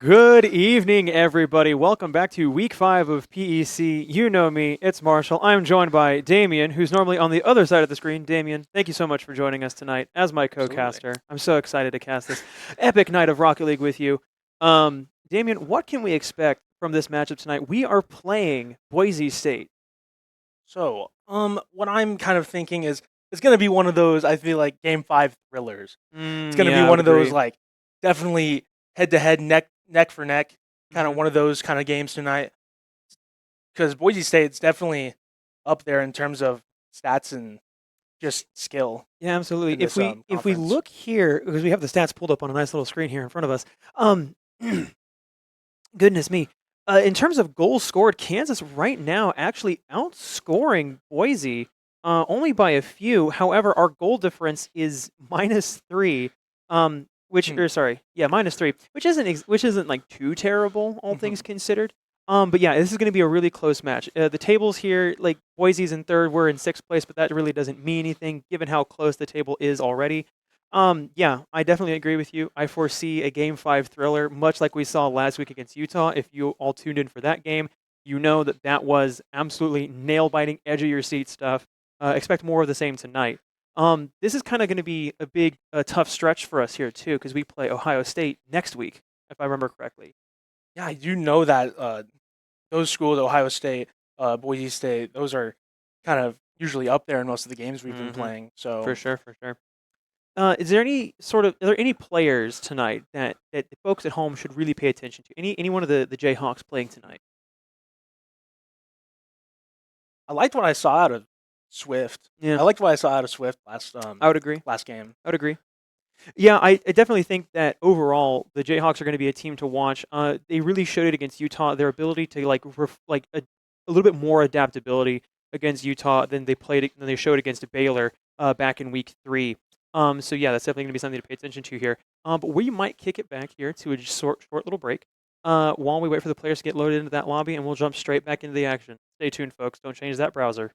Good evening, everybody. Welcome back to week 5 of PEC. You know me, it's Marshall. I'm joined by Damien, who's normally on the other side of the screen. Damien, thank you so much for joining us tonight as my Absolutely. co-caster. I'm so excited to cast this epic night of Rocket League with you. Damien, what can we expect from this matchup tonight? We are playing Boise State. What I'm kind of thinking is it's gonna be one of those. I feel like Game 5 thrillers. It's gonna be Yeah, I one would of those agree. like definitely head to head, neck for neck, kind of Mhm. one of those kind of games tonight. Because Boise State's definitely up there in terms of stats and just skill Yeah, absolutely. in If this we conference. look here, because we have the stats pulled up on a nice little screen here in front of us. Um, Goodness me. In terms of goals scored, Kansas right now actually outscoring Boise only by a few. However, our goal difference is -3, Hmm. -3, which isn't like too terrible, all things Mhm. considered. But yeah, this is going to be a really close match. The tables here, like Boise's in third, we're in sixth place, but that really doesn't mean anything given how close the table is already. Yeah, I definitely agree with you. I foresee a Game 5 thriller, much like we saw last week against Utah. If you all tuned in for that game, you know that that was absolutely nail-biting, edge of your seat stuff. Expect more of the same tonight. This is kind of going to be a big, tough stretch for us here too, because we play Ohio State next week, if I remember correctly. Yeah, I do know that those schools, Ohio State, Boise State, those are kind of usually up there in most of the games we've been Mm-hmm. playing. For So sure, for sure. Are there any players tonight that the folks at home should really pay attention to? Any one of the Jayhawks playing tonight? I liked what I saw out of Swift. Yeah, I liked what I saw out of Swift last I would agree. last game. I would agree. Yeah, I definitely think that overall the Jayhawks are going to be a team to watch. They really showed it against Utah. Their ability to a little bit more adaptability against Utah than they showed against Baylor back in week 3. So yeah, that's definitely going to be something to pay attention to here. But we might kick it back here to a short little break while we wait for the players to get loaded into that lobby, and we'll jump straight back into the action. Stay tuned, folks. Don't change that browser.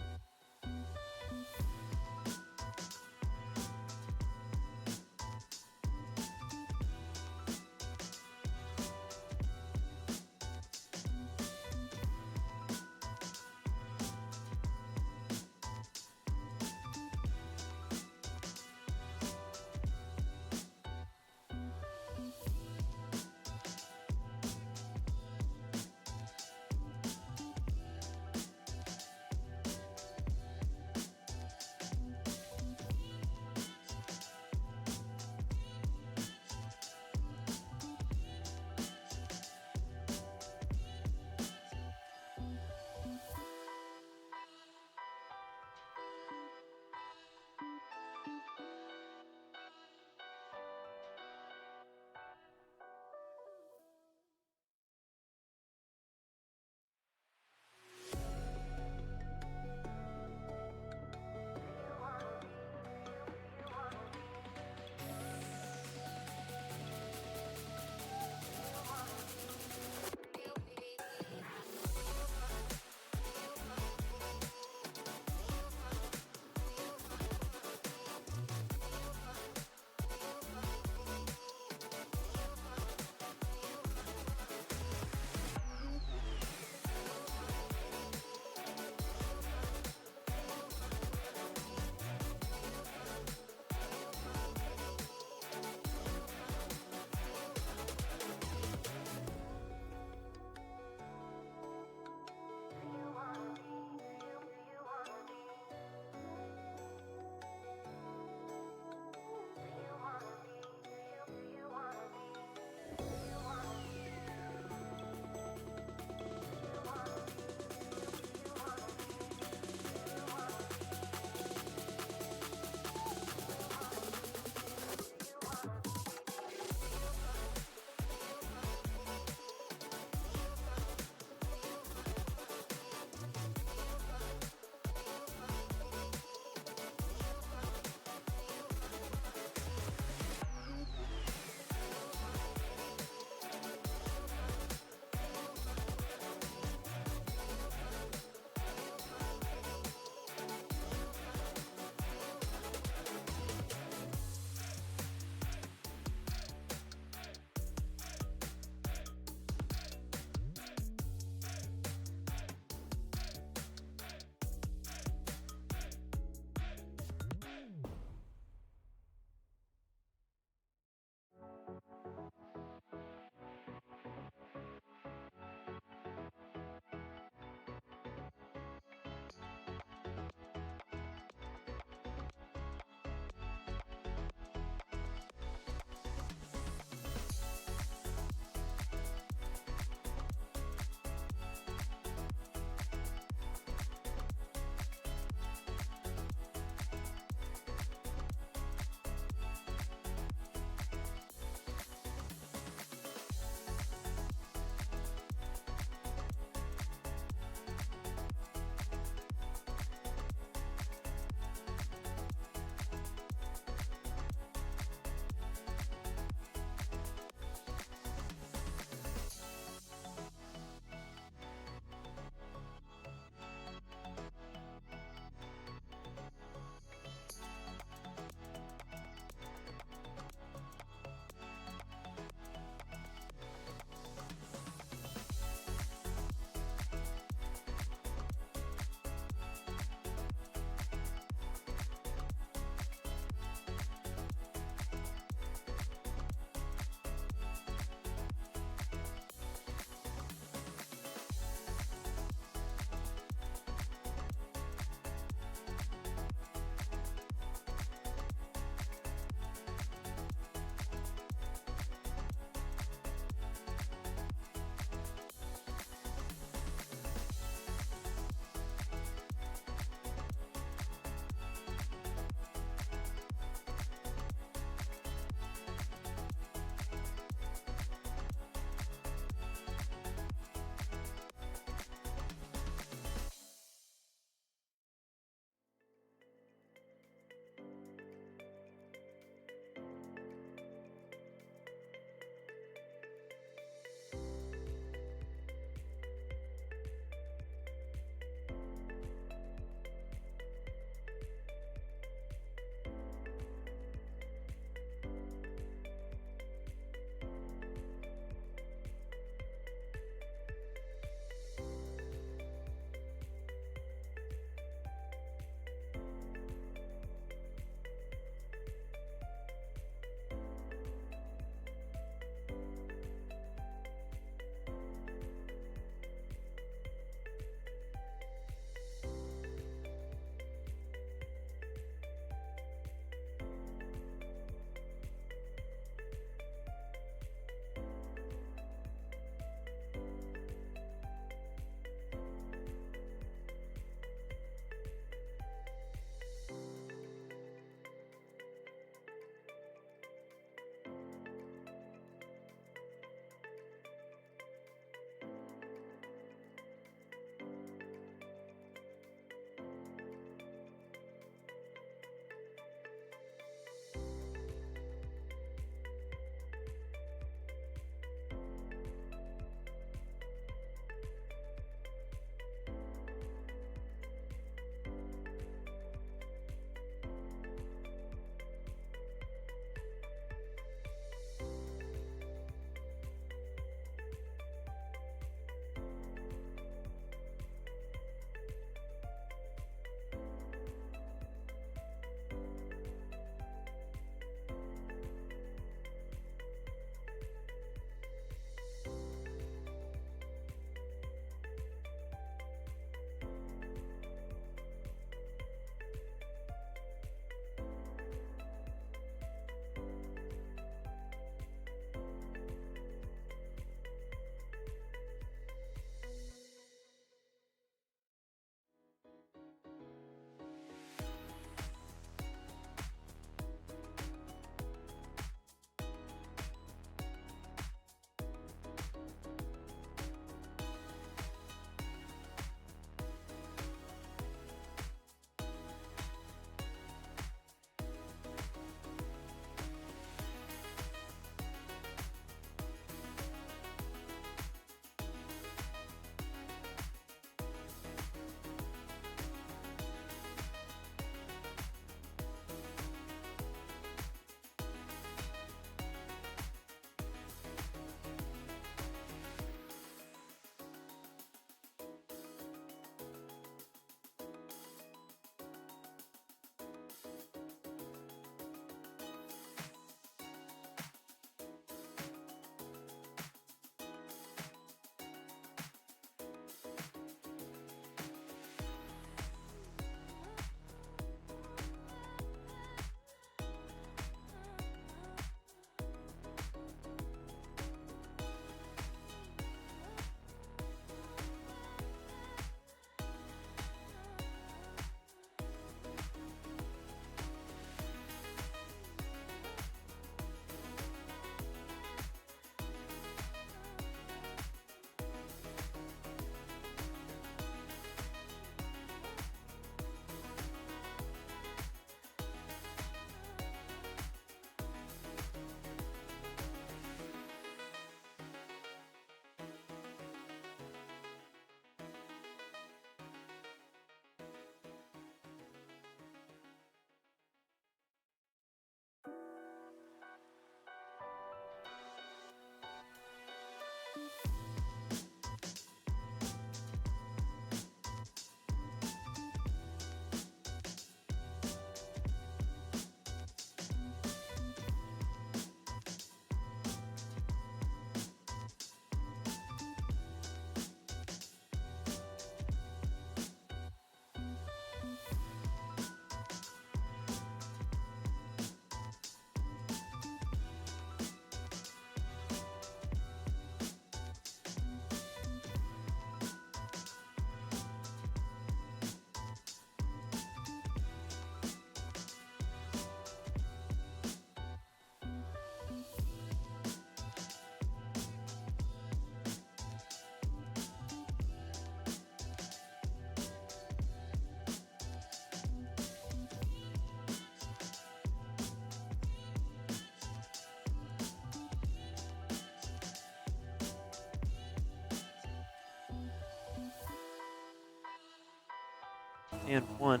and 1.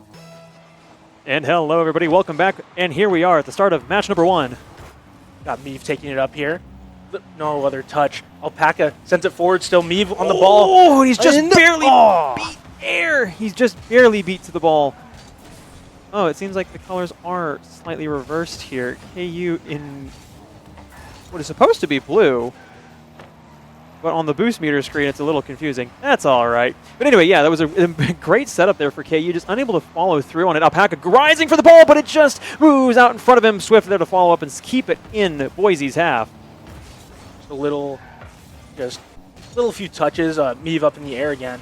And hello, everybody. Welcome back. And here we are at the start of match number 1. Got Meave taking it up here. No other touch. Alpaca sends it forward. Still Meave on the ball. Oh, he's just barely beat air. He's just barely beat to the ball. Oh, it seems like the colors are slightly reversed here. KU in what is supposed to be blue, but on the boost meter screen, it's a little confusing. That's all right. But anyway, yeah, that was a great setup there for KU, just unable to follow through on it. Alpaca rising for the ball, but it just moves out in front of him. Swift there to follow up and keep it in Boise's half. Just a little few touches. Meave up in the air again.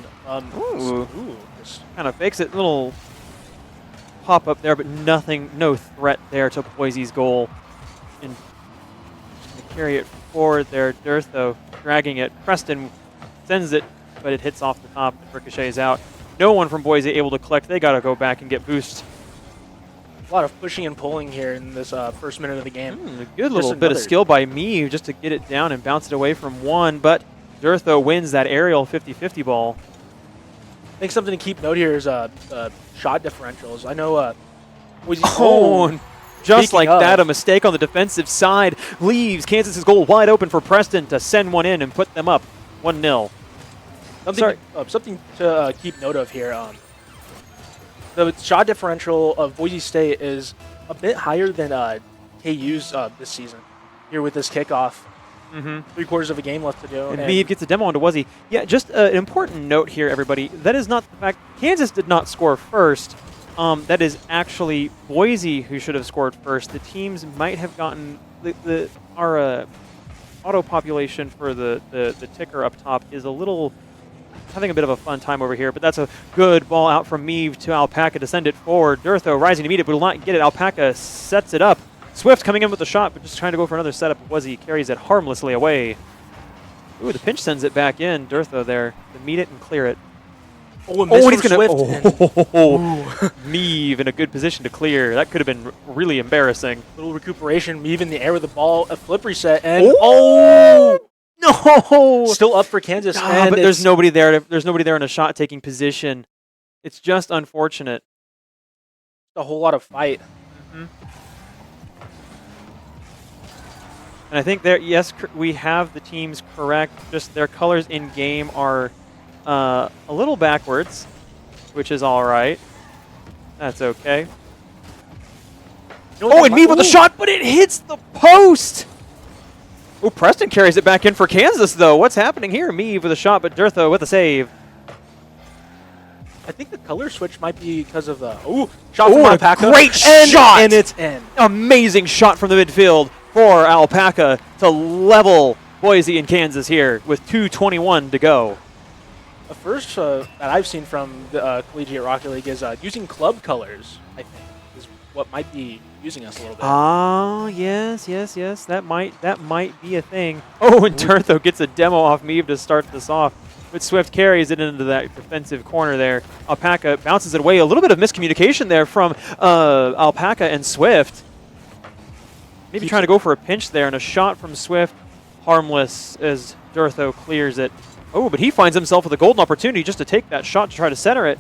Just kind of fakes it. Little pop up there, but nothing, no threat there to Boise's goal. And to carry it forward there, Durtho dragging it. Preston sends it, but it hits off the top and ricochets out. No one from Boise able to collect. They got to go back and get boost. A lot of pushing and pulling here in this first minute of the game. A good little bit of skill by me just to get it down and bounce it away from one, but Durtho wins that aerial 50-50 ball. I think something to keep note here is shot differentials. I know Boise. Just like that, a mistake on the defensive side leaves Kansas's goal wide open for Preston to send one in and put them up 1-0. Something to keep note of here. The shot differential of Boise State is a bit higher than KU's this season. Here with this kickoff. 3/4 of a game left to do. And Meave gets a demo onto Boise. Yeah, just an important note here, everybody. That is not the fact. Kansas did not score first. That is actually Boise who should have scored first. The teams might have gotten our auto population for the ticker up top is a little having a bit of a fun time over here, but that's a good ball out from Meave to Alpaca to send it forward. Durtho rising to meet it, but will not get it. Alpaca sets it up. Swift coming in with the shot, but just trying to go for another setup. Boise carries it harmlessly away. Ooh, the pinch sends it back in. Durtho there to meet it and clear it. And he's going to Meave in a good position to clear. That could have been really embarrassing. Little recuperation. Meave in the air with the ball. A flip reset. And no! Still up for Kansas. But there's nobody there. There's nobody there in a shot-taking position. It's just unfortunate. A whole lot of fight. And I think there, yes, we have the teams correct. Just their colors in game are a little backwards, which is all right. That's okay. And Meave with a shot, but it hits the post. Oh, Preston carries it back in for Kansas, though. What's happening here? Meave with a shot, but Durtho with a save. I think the color switch might be because of the shot from Alpaca. Great shot! And it's in. Amazing shot from the midfield for Alpaca to level Boise and Kansas here with 2:21 to go. The first that I've seen from the Collegiate Rocket League is using club colors, I think, is what might be using us a little bit. Ah, yes. That might be a thing. Oh, and Durtho gets a demo off Meave to start this off. But Swift carries it into that defensive corner there. Alpaca bounces it away. A little bit of miscommunication there from Alpaca and Swift. Maybe trying to go for a pinch there, and a shot from Swift. Harmless as Durtho clears it. Oh, but he finds himself with a golden opportunity just to take that shot to try to center it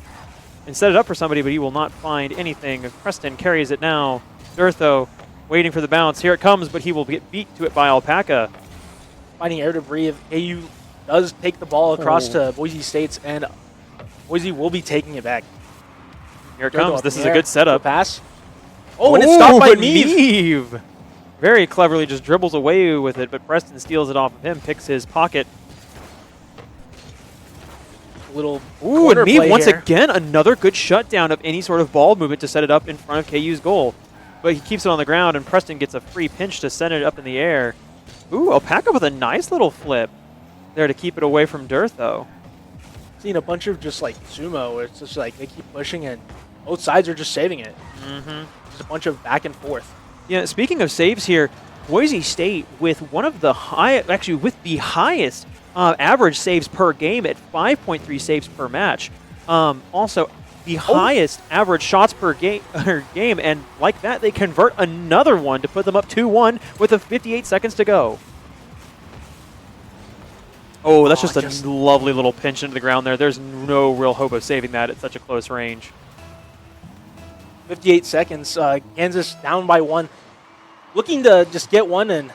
and set it up for somebody, but he will not find anything. Preston carries it now. Durtho waiting for the bounce. Here it comes, but he will get beat to it by Alpaca. Finding air to breathe. AU does take the ball across to Boise State's, and Boise will be taking it back. Here it comes. This is a good setup. Pass. And it's stopped by Meave. Very cleverly just dribbles away with it, but Preston steals it off of him, picks his pocket. Little and Meave once again, another good shutdown of any sort of ball movement to set it up in front of KU's goal. But he keeps it on the ground, and Preston gets a free pinch to send it up in the air. Ooh, Alpaca with a nice little flip there to keep it away from Durtho. Seen a bunch of just like sumo where it's just like they keep pushing and both sides are just saving it. Just a bunch of back and forth. Yeah, speaking of saves here, Boise State with one of the with the highest average saves per game at 5.3 saves per match. Also, the highest average shots per game, and like that, they convert another one to put them up 2-1 with 58 seconds to go. Oh, that's just a lovely little pinch into the ground there. There's no real hope of saving that at such a close range. 58 seconds. Kansas down by 1. Looking to just get one and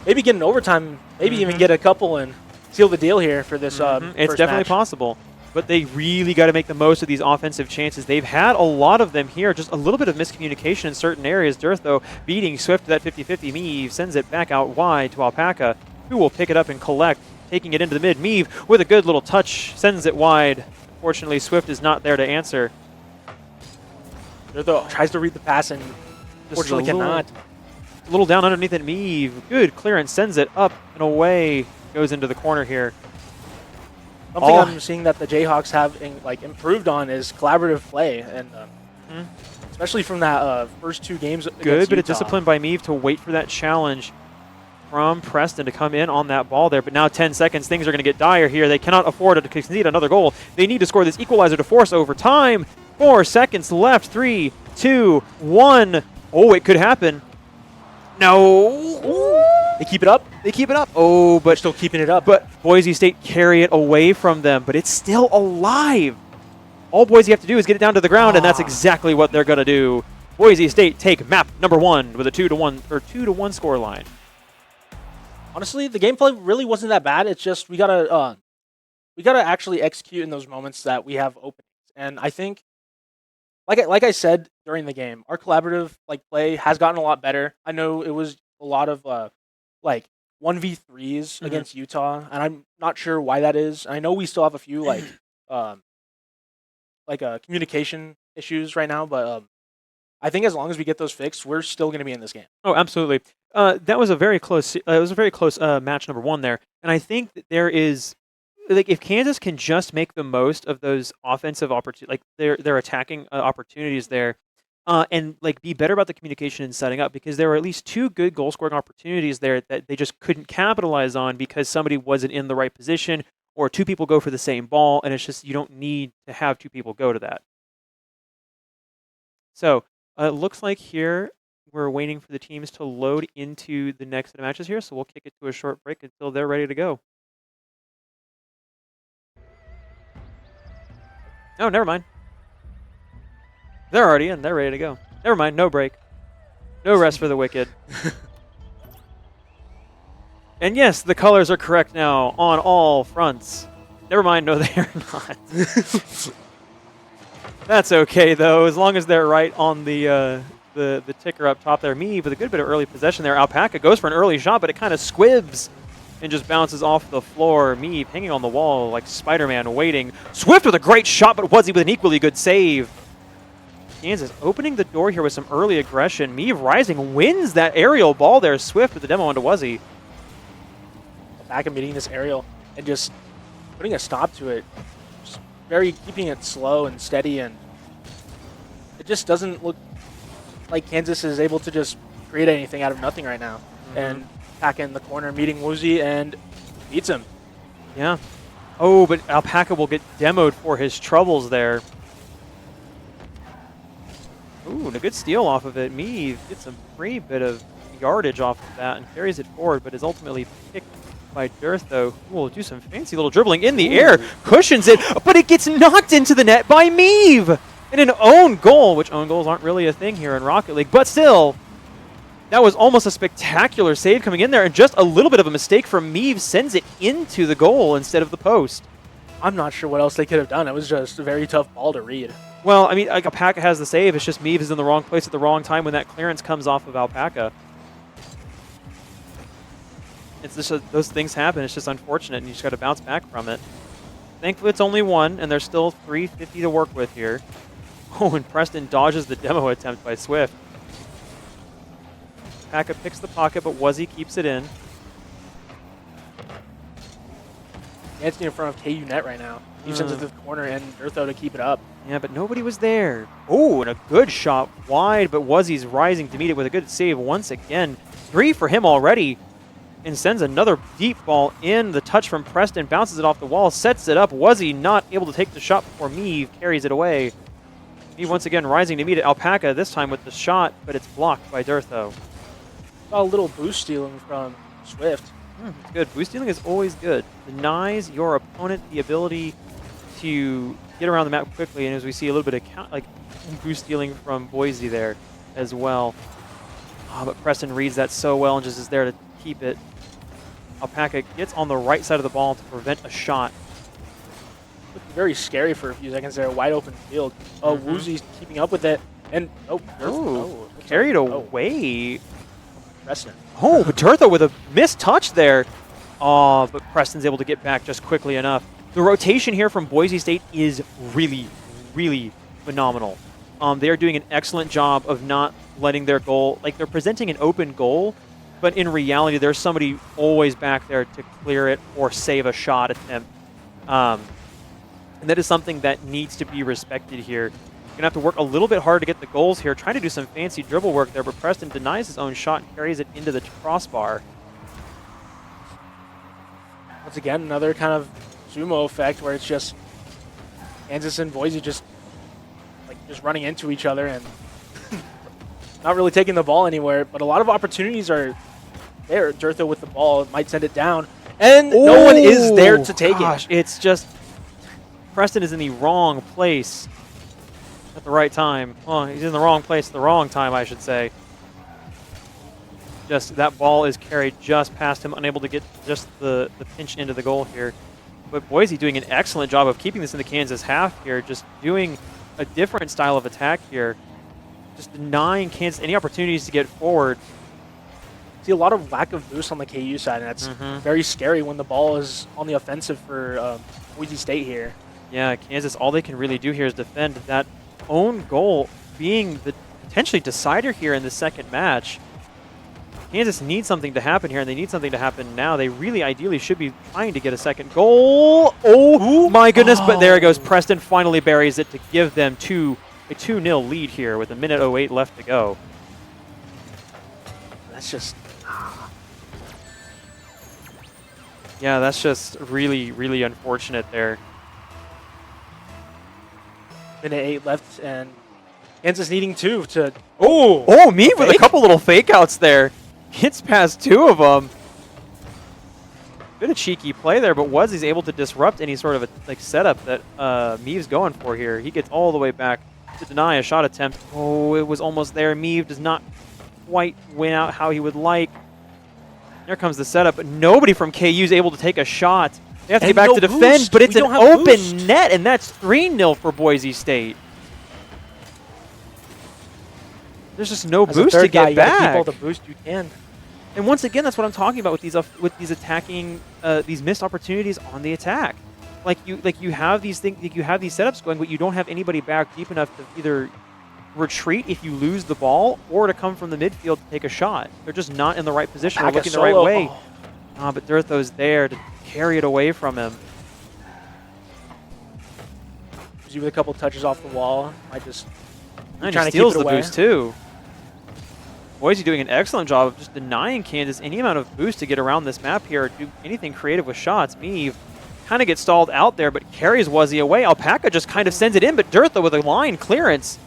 maybe get an overtime, maybe even get a couple and seal the deal here for this It's first definitely match. possible. But they really got to make the most of these offensive chances. They've had a lot of them here. Just a little bit of miscommunication in certain areas. Dearth, though, beating Swift to that 50-50. Meave sends it back out wide to Alpaca, who will pick it up and collect, taking it into the mid. Meave, with a good little touch, sends it wide. Unfortunately, Swift is not there to answer. Dearth tries to read the pass and unfortunately cannot. A little down underneath it. Meave, good clearance, sends it up and away. Goes into the corner here. Something I'm seeing that the Jayhawks have improved on is collaborative play, and especially from that first 2 games. Good bit of discipline by Meave to wait for that challenge from Preston to come in on that ball there. But now 10 seconds, things are going to get dire here. They cannot afford to concede another goal. They need to score this equalizer to force overtime. 4 seconds left. 3, 2, 1. Oh, it could happen. No. Ooh. They keep it up. They keep it up. Oh, but they're still keeping it up. But Boise State carry it away from them, but it's still alive. All Boise have to do is get it down to the ground, and that's exactly what they're going to do. Boise State take map number 1 with a 2-1 or 2-1 score line. Honestly, the gameplay really wasn't that bad. It's just we gotta actually execute in those moments that we have openings. And I think, like I said during the game, our collaborative play has gotten a lot better. I know it was a lot of 1v3s against Utah, and I'm not sure why that is. I know we still have a few communication issues right now, but I think as long as we get those fixed, we're still going to be in this game. Oh, absolutely. That was a very close. It was a very close match number 1 there, and I think that there is, if Kansas can just make the most of those offensive opportunities, their attacking opportunities there. And be better about the communication and setting up, because there were at least 2 good goal scoring opportunities there that they just couldn't capitalize on because somebody wasn't in the right position, or 2 people go for the same ball, and it's just you don't need to have 2 people go to that. So it looks like here we're waiting for the teams to load into the next set of matches here, so we'll kick it to a short break until they're ready to go. Oh, never mind. They're already in. They're ready to go. Never mind. No break. No rest for the wicked. And yes, the colors are correct now on all fronts. Never mind. No, they are not. That's okay, though, as long as they're right on the ticker up top there. Meave with a good bit of early possession there. Alpaca goes for an early shot, but it kind of squibs and just bounces off the floor. Meave hanging on the wall like Spider-Man waiting. Swift with a great shot, but Wuzzy with an equally good save. Kansas opening the door here with some early aggression. Meave rising, wins that aerial ball there. Swift with the demo onto Wuzzy. Back and meeting this aerial and just putting a stop to it. Just keeping it slow and steady, and it just doesn't look like Kansas is able to just create anything out of nothing right now. And back in the corner, meeting Woozy and beats him. Yeah. Oh, but Alpaca will get demoed for his troubles there. Ooh, and a good steal off of it. Meave gets a pretty bit of yardage off of that and carries it forward, but is ultimately picked by Dearth, though. Who will do some fancy little dribbling in the air, cushions it, but it gets knocked into the net by Meave! And an own goal, which own goals aren't really a thing here in Rocket League, but still, that was almost a spectacular save coming in there, and just a little bit of a mistake from Meave sends it into the goal instead of the post. I'm not sure what else they could have done. It was just a very tough ball to read. Well, I mean, Alpaca has the save. It's just Meave is in the wrong place at the wrong time when that clearance comes off of Alpaca. It's just those things happen. It's just unfortunate, and you just got to bounce back from it. Thankfully, it's only 1, and there's still 350 to work with here. Oh, and Preston dodges the demo attempt by Swift. Alpaca picks the pocket, but Wuzzy keeps it in. Anthony in front of KU net right now. He sends it to the corner and Urtho to keep it up. Yeah, but nobody was there. Oh, and a good shot wide, but Wuzzy's rising to meet it with a good save once again. 3 for him already, and sends another deep ball in. The touch from Preston bounces it off the wall, sets it up. Wuzzy not able to take the shot before Meave carries it away. Meave once again rising to meet it. Alpaca this time with the shot, but it's blocked by Durtho. A little boost stealing from Swift. It's good. Boost stealing is always good. Denies your opponent the ability to get around the map quickly, and as we see a little bit of boost stealing from Boise there as well. But Preston reads that so well and just is there to keep it. Alpaca gets on the right side of the ball to prevent a shot. Looked very scary for a few seconds there, wide open field. Oh, Woozy's keeping up with it, and carried away. Preston. Oh, but Turtho with a missed touch there. Oh, but Preston's able to get back just quickly enough. The rotation here from Boise State is really, really phenomenal. They are doing an excellent job of not letting their goal, like they're presenting an open goal, but in reality, there's somebody always back there to clear it or save a shot attempt. And that is something that needs to be respected here. You're going to have to work a little bit hard to get the goals here, trying to do some fancy dribble work there, but Preston denies his own shot and carries it into the crossbar. Once again, another kind of sumo effect where it's just Kansas and Boise just running into each other and not really taking the ball anywhere, but a lot of opportunities are there. Durtho with the ball might send it down, and no one is there to take it. It's just Preston is in the wrong place at the right time. Well, he's in the wrong place at the wrong time, I should say. Just that ball is carried just past him, unable to get just the pinch into the goal here. But Boise doing an excellent job of keeping this in the Kansas half here, just doing a different style of attack here, just denying Kansas any opportunities to get forward. See a lot of lack of boost on the KU side, and that's very scary when the ball is on the offensive for Boise State here. Yeah, Kansas, all they can really do here is defend. That own goal being the potentially decider here in the second match. Kansas needs something to happen here, and they need something to happen now. They really ideally should be trying to get a second goal. Oh, my goodness, but there it goes. Preston finally buries it to give them a 2-0 lead here with 1:08 left to go. That's just... Yeah, that's just really, really unfortunate there. 1:08 left, and Kansas needing 2 to... Oh, me with a couple little fake outs there. Gets past 2 of them. Bit of cheeky play there, but he's able to disrupt any sort of setup that Meave's going for here. He gets all the way back to deny a shot attempt. Oh, it was almost there. Meave does not quite win out how he would like. There comes the setup, but nobody from KU is able to take a shot. They have to get back to defend, but it's an open net, and that's 3-0 for Boise State. There's just no boost to get back. Keep all the boost you can. And once again, that's what I'm talking about with these attacking, these missed opportunities on the attack. You have these things, you have these setups going, but you don't have anybody back deep enough to either retreat if you lose the ball or to come from the midfield to take a shot. They're just not in the right position or looking the right way. But Durtho's there to carry it away from him. With a couple touches off the wall, might just and he steals the boost too. Boise doing an excellent job of just denying Kansas any amount of boost to get around this map here or do anything creative with shots. Meave kind of gets stalled out there, but carries Wuzzy away. Alpaca just kind of sends it in, but Durtho with a line clearance.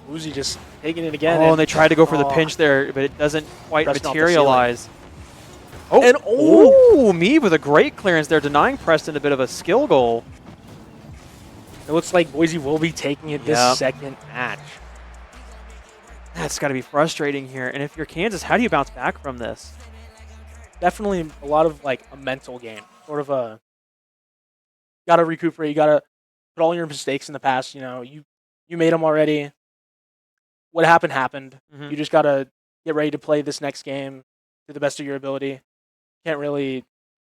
Woozy just taking it again. Oh, and they tried to go for the pinch there, but it doesn't quite materialize. Meave with a great clearance there, denying Preston a bit of a skill goal. It looks like Boise will be taking it this second match. That's got to be frustrating here. And if you're Kansas, how do you bounce back from this? Definitely a lot of a mental game. Sort of a got to recuperate. You got to put all your mistakes in the past. You know, you made them already. What happened happened. You just got to get ready to play this next game to the best of your ability. Can't really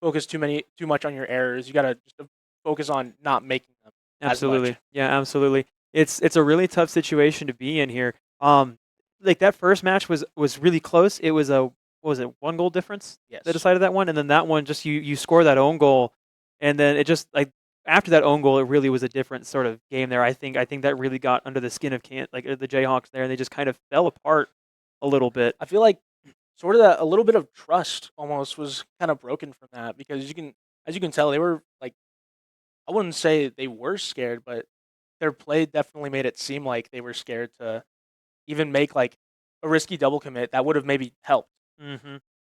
focus too much on your errors. You got to just focus on not making them. Absolutely. Yeah, absolutely. It's a really tough situation to be in here. That first match was really close. It was what was it, 1 goal difference? Yes. That decided that one, and then that one just you score that own goal, and then it just after that own goal, it really was a different sort of game there. I think that really got under the skin of the Jayhawks there, and they just kind of fell apart a little bit. I feel like sort of a little bit of trust almost was kind of broken from that, because as you can tell, they were I wouldn't say they were scared, but their play definitely made it seem like they were scared to even make a risky double commit that would have maybe helped.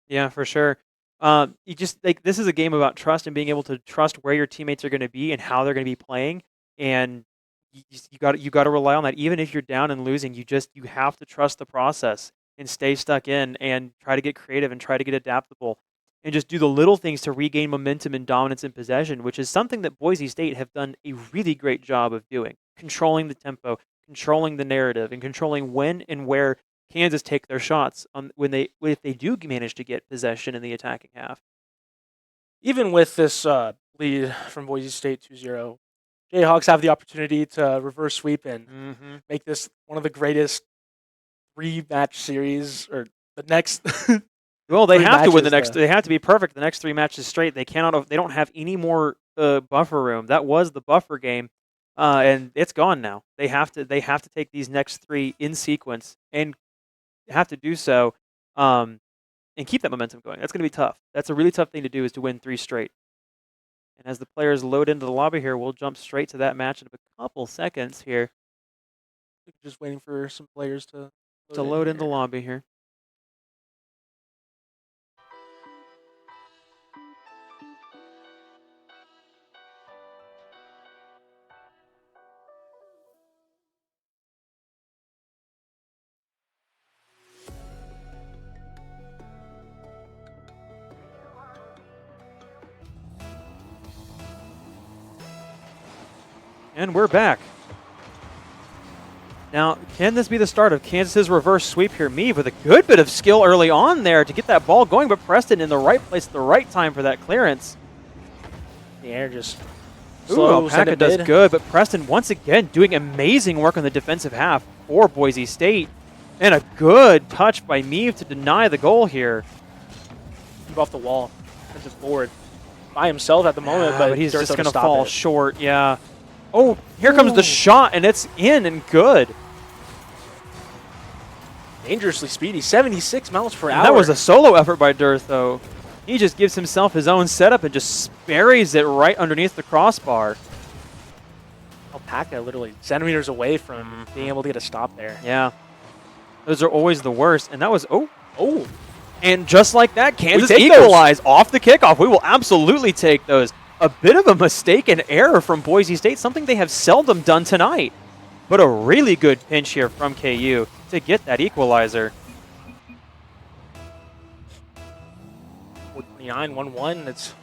Yeah, for sure. You just like this is a game about trust and being able to trust where your teammates are going to be and how they're going to be playing, and you got to rely on that. Even if you're down and losing, you have to trust the process and stay stuck in and try to get creative and try to get adaptable and just do the little things to regain momentum and dominance in possession, which is something that Boise State have done a really great job of doing, controlling the tempo, controlling the narrative, and controlling when and where Kansas take their shots on if they do manage to get possession in the attacking half. Even with this lead from Boise State 2-0, Jayhawks have the opportunity to reverse sweep and make this one of the greatest 3-match series, or the next. Well, they have to win the next. to- They have to be perfect the next 3 matches straight. They cannot. They don't have any more buffer room. That was the buffer game, and it's gone now. They have to. They have to take these next 3 in sequence and have to do so, and keep that momentum going. That's going to be tough. That's a really tough thing to do, is to win 3 straight. And as the players load into the lobby here, we'll jump straight to that match in a couple seconds here. Just waiting for some players to load in the lobby here. And we're back. Now, can this be the start of Kansas's reverse sweep here? Meave with a good bit of skill early on there to get that ball going, but Preston in the right place at the right time for that clearance. The air just Ooh, Alpaca does good, but Preston once again doing amazing work on the defensive half for Boise State. And a good touch by Meave to deny the goal here. Keep off the wall. Defensive forward by himself at the moment, but he's just going to stop fall it. short, yeah. Oh, here comes the shot, and it's in and good. Dangerously speedy, 76 miles per hour. And that was a solo effort by Durtho. He just gives himself his own setup and just buries it right underneath the crossbar. Alpaca literally centimeters away from being able to get a stop there. Yeah. Those are always the worst. And that was, oh. And just like that, Kansas equalized off the kickoff. We will absolutely take those. A bit of a mistake and error from Boise State, something they have seldom done tonight. But a really good pinch here from KU to get that equalizer. 429, 1-1. It's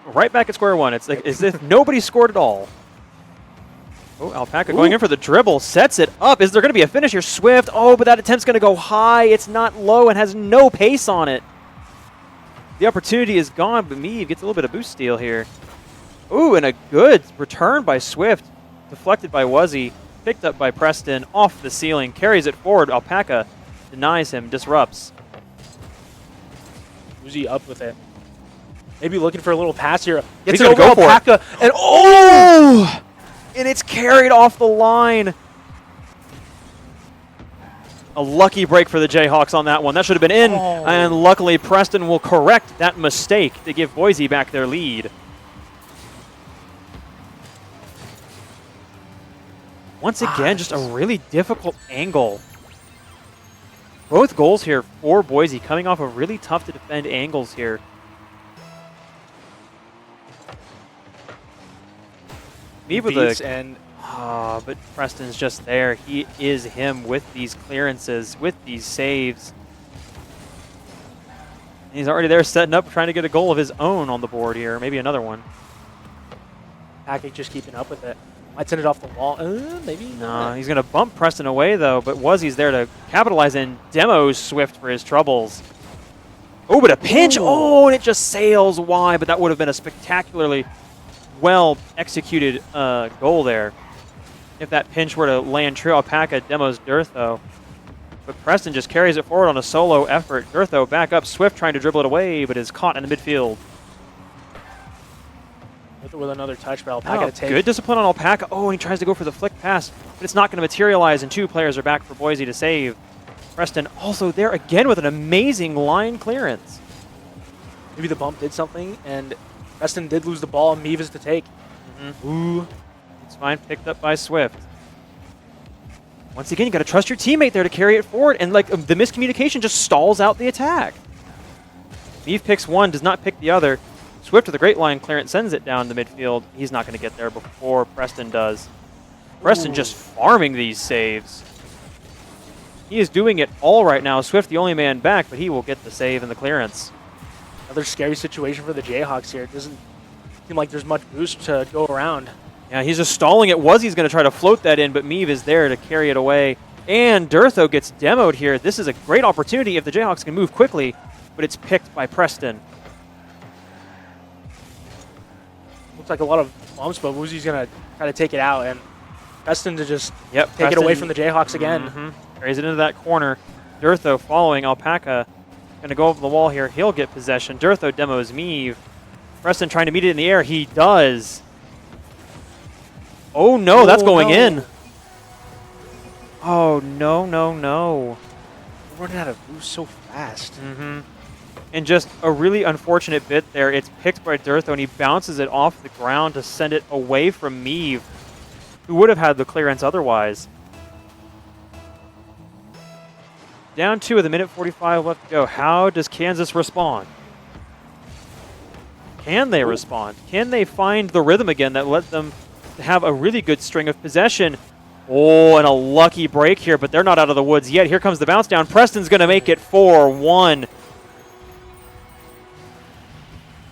right back at square one. It's like as if nobody scored at all. Oh, Alpaca going in for the dribble, sets it up. Is there going to be a finish here? Swift. Oh, but that attempt's going to go high. It's not low and has no pace on it. The opportunity is gone, but Meave gets a little bit of boost steal here. Ooh, and a good return by Swift. Deflected by Wuzzy. Picked up by Preston. Off the ceiling. Carries it forward. Alpaca denies him. Disrupts. Wuzzy up with it. Maybe looking for a little pass here. He's going to go for Alpaca. And oh! And it's carried off the line. A lucky break for the Jayhawks on that one. That should have been in, and luckily Preston will correct that mistake to give Boise back their lead. Once again, just a really difficult angle. Both goals here for Boise coming off of really tough to defend angles here. Me with but Preston's just there. He is him with these clearances, with these saves. And he's already there setting up, trying to get a goal of his own on the board here. Maybe another one. Package just keeping up with it. Might send it off the wall. Maybe no. He's going to bump Preston away, though. But Wuzzy's there to capitalize and demos Swift for his troubles. Oh, but a pinch. Oh, and it just sails wide. But that would have been a spectacularly well-executed goal there. If that pinch were to land true, Alpaca demos Durtho. But Preston just carries it forward on a solo effort. Durtho back up, Swift trying to dribble it away, but is caught in the midfield. With another touch, but Alpaca to take. Good discipline on Alpaca. Oh, and he tries to go for the flick pass, but it's not going to materialize, and 2 players are back for Boise to save. Preston also there again with an amazing line clearance. Maybe the bump did something, and Preston did lose the ball, and Meave is to take. Ooh. It's fine, picked up by Swift. Once again, you got to trust your teammate there to carry it forward, and like the miscommunication just stalls out the attack. Meave picks one, does not pick the other. Swift with a great line clearance sends it down the midfield. He's not going to get there before Preston does. Preston just farming these saves. He is doing it all right now. Swift the only man back, but he will get the save and the clearance. Another scary situation for the Jayhawks here. It doesn't seem like there's much boost to go around. Yeah, he's just stalling it. He's going to try to float that in, but Meave is there to carry it away. And Durtho gets demoed here. This is a great opportunity if the Jayhawks can move quickly, but it's picked by Preston. Looks like a lot of bumps, but Woozie's going to try to take it out, and Preston to just take Preston, it away from the Jayhawks again. Carries it into that corner. Durtho following Alpaca. Going to go over the wall here. He'll get possession. Durtho demos Meave. Preston trying to meet it in the air. He does. Oh, no, that's going in. Oh, no, no, no. We're running out of boost so fast. And just a really unfortunate bit there. It's picked by Durtho, and he bounces it off the ground to send it away from Meave, who would have had the clearance otherwise. Down 2 with a minute 45 left to go. How does Kansas respond? Can they respond? Can they find the rhythm again that let them have a really good string of possession? Oh, and a lucky break here, but they're not out of the woods yet. Here comes the bounce down. Preston's going to make it 4-1.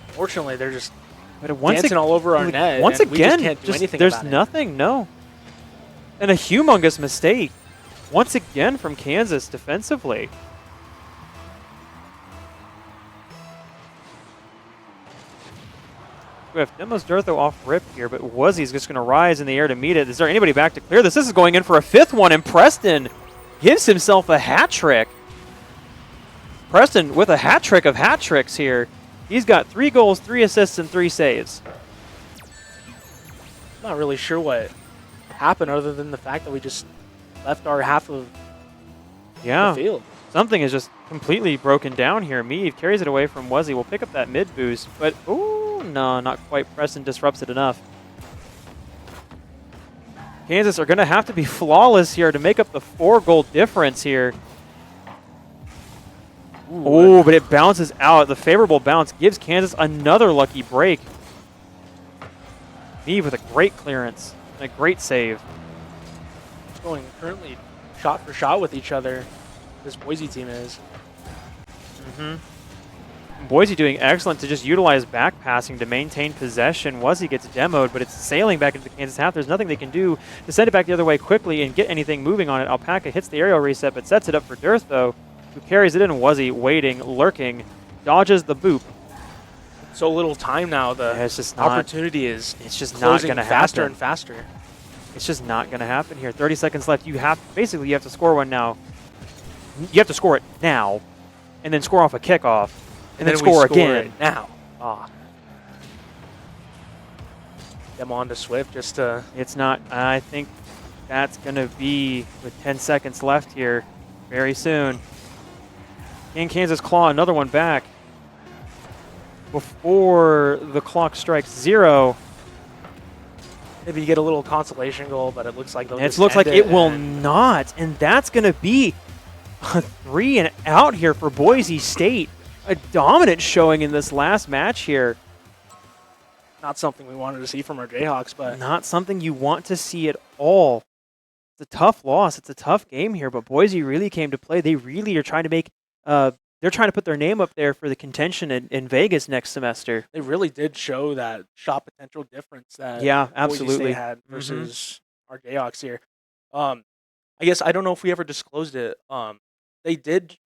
Fortunately, they're just once dancing all over our net. Once and again, we just can't do anything there's about nothing, no. And a humongous mistake. Once again from Kansas defensively. Swift demos Durtho off rip here, but Woozie's just going to rise in the air to meet it. Is there anybody back to clear this? This is going in for a 5th one, and Preston gives himself a hat trick. Preston with a hat trick of hat tricks here. He's got 3 goals, 3 assists, and 3 saves. Not really sure what happened other than the fact that we just left our half of the field. Something is just completely broken down here. Meave carries it away from Woozie. We'll pick up that mid boost, but ooh, no, not quite. Preston disrupts it enough. Kansas are going to have to be flawless here to make up the 4-goal difference here. Oh, but it bounces out. The favorable bounce gives Kansas another lucky break. Meave with a great clearance and a great save. Going currently shot for shot with each other. This Boise team is. Boise doing excellent to just utilize back passing to maintain possession. Woozie gets demoed, but it's sailing back into the Kansas half. There's nothing they can do to send it back the other way quickly and get anything moving on it. Alpaca hits the aerial reset, but sets it up for Durtho, who carries it in. Woozie waiting, lurking, dodges the boop. So little time now. It's just not, opportunity is it's just not going to happen. Faster and faster. It's just not going to happen here. 30 seconds left. You have basically you have to score one now. You have to score it now, and then score off a kickoff, and then score again now. Them on to Swift just to. It's not. I think that's going to be with 10 seconds left here, very soon. Can Kansas claw another one back before the clock strikes 0? Maybe you get a little consolation goal, but it looks like it looks like it will not, and that's going to be a 3 and out here for Boise State. A dominant showing in this last match here. Not something we wanted to see from our Jayhawks, but not something you want to see at all. It's a tough loss. It's a tough game here, but Boise really came to play. They really are trying to make. They're trying to put their name up there for the contention in Vegas next semester. They really did show that shot potential difference that absolutely Boise State had versus our Jayhawks here. I guess I don't know if we ever disclosed it. They did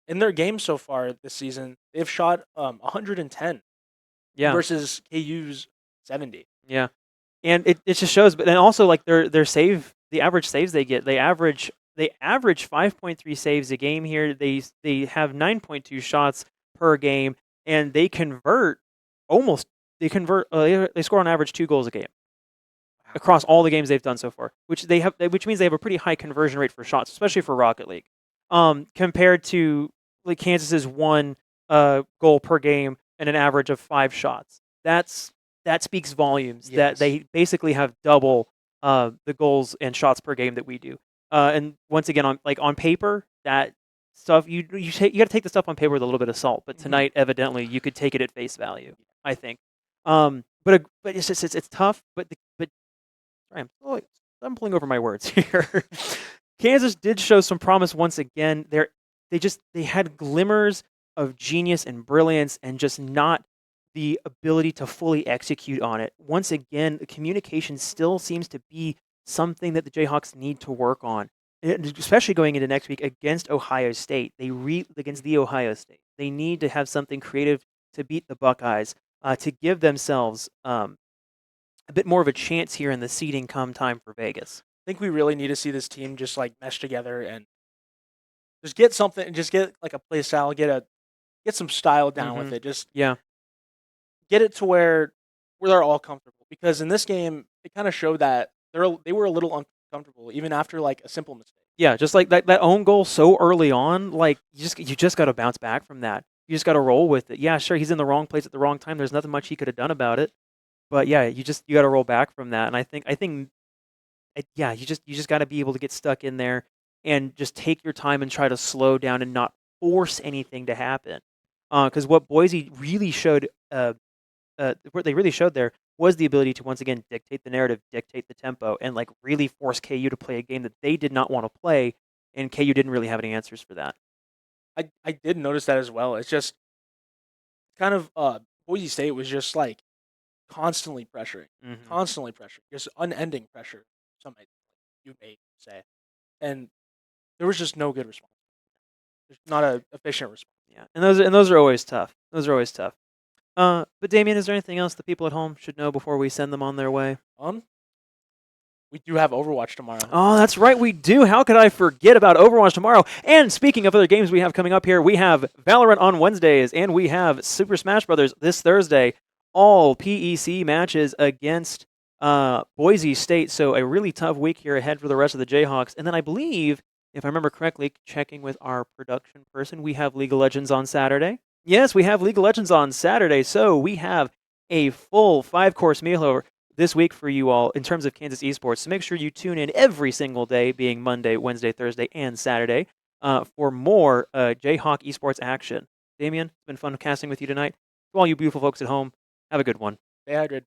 in their games so far this season. They've shot 110 versus KU's 70. Yeah, and it just shows. But then also like their save, the average saves they get, they average 5.3 saves a game here. They have 9.2 shots per game, and they convert they score on average 2 goals a game across all the games they've done so far, which means they have a pretty high conversion rate for shots, especially for Rocket League. Compared to like Kansas's 1 goal per game and an average of 5 shots. That speaks volumes. Yes. That they basically have double the goals and shots per game that we do. And once again, on paper, that stuff you got to take the stuff on paper with a little bit of salt. But Mhm. tonight, evidently, you could take it at face value. I think. But it's just it's tough. But sorry, I'm stumbling over my words here. Kansas did show some promise once again. They had glimmers of genius and brilliance, and just not the ability to fully execute on it. Once again, the communication still seems to be something that the Jayhawks need to work on, especially going into next week against Ohio State. Against the Ohio State. They need to have something creative to beat the Buckeyes, to give themselves a bit more of a chance here in the seeding come time for Vegas. I think we really need to see this team just like mesh together and just get something, just get like a play style, get some style down with Mhm. it. Just Yeah. get it to where they're all comfortable. Because in this game, it kind of showed that they were a little uncomfortable even after like a simple mistake. Yeah, just like that own goal so early on, like you just got to bounce back from that. You just got to roll with it. Yeah, sure, he's in the wrong place at the wrong time. There's nothing much he could have done about it. But yeah, you got to roll back from that. And I think yeah, you just got to be able to get stuck in there and just take your time and try to slow down and not force anything to happen. Because what Boise really showed what they really showed there was the ability to once again dictate the narrative, dictate the tempo, and like really force KU to play a game that they did not want to play, and KU didn't really have any answers for that. I did notice that as well. It's just kind of Boise State was just like Hmm. constantly pressuring, just unending pressure. Some you may say, and there was just no good response. There's not a efficient response. Yeah, and those are always tough. Those are always tough. But Damien, is there anything else the people at home should know before we send them on their way? Um, we do have Overwatch tomorrow. Oh, that's right, we do. How could I forget about Overwatch tomorrow? And speaking of other games we have coming up here, we have Valorant on Wednesdays, and we have Super Smash Brothers this Thursday. All PEC matches against Boise State. So a really tough week here ahead for the rest of the Jayhawks. And then I believe, if I remember correctly, checking with our production person, we have League of Legends on Saturday. Yes, we have League of Legends on Saturday. So we have a full 5-course meal this week for you all in terms of Kansas Esports. So make sure you tune in every single day, being Monday, Wednesday, Thursday, and Saturday, for more Jayhawk Esports action. Damien, it's been fun casting with you tonight. To all you beautiful folks at home, have a good one. Stay hydrated.